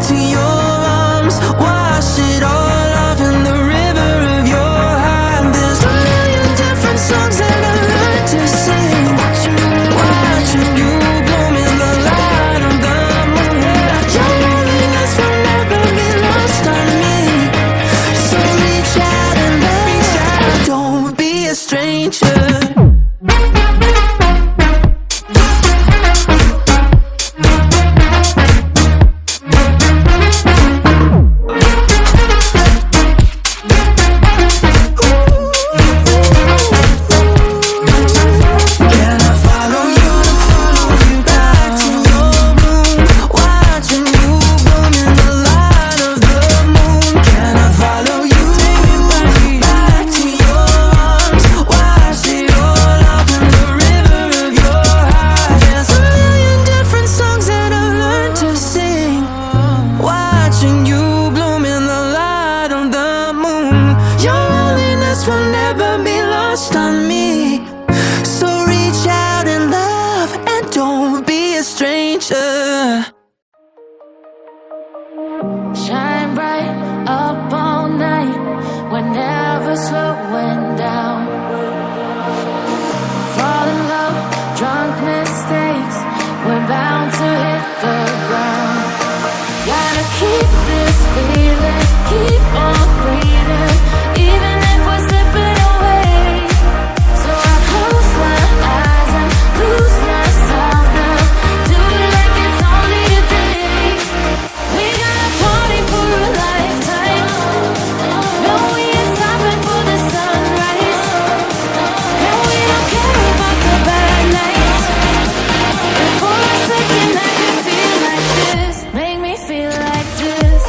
to your arms, wash it all off in the river of your heart. There's a million different songs that I learned to sing, watching you bloom in the light of the moon. Your loneliness will never be lost on me, so reach out and love, don't be a stranger. Will never be lost on me, so reach out and love, and don't be a stranger. Shine bright up all night, we're never slowing down. Fall in love, drunk mistakes, we're bound to hit the ground. Gotta keep this feeling, keep on breathing, even if we're slipping away. So I close my eyes and lose myself now, do it like it's only today. We got a party for a lifetime, no, we ain't stopping for the sunrise, and we don't care about the bad nights. And for a second I could feel like this, make me feel like this.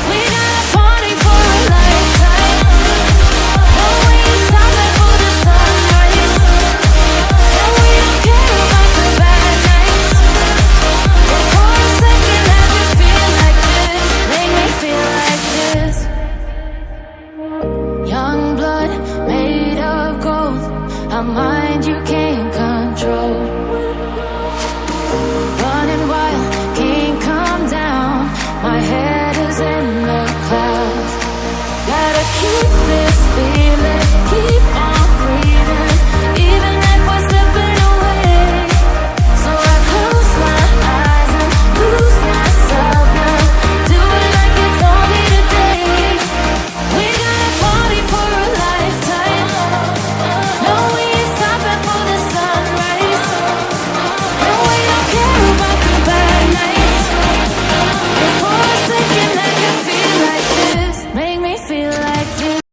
We got a party for a lifetime, no, we ain't stopping for the sunrise, and we don't care about the bad nights. And for a second I could feel like this, make me feel like this. Young blood made of gold, a mind you can't control. Running wild, can't come down, my head is in the clouds. Gotta keep this feeling, keep on breathing, even if we're slipping away. So I close my eyes and lose myself now, do it like it's only today. We got a party for a lifetime, no, we ain't stopping for the sunrise, and we don't care about the bad nights. And for a second I can feel like this, make me feel like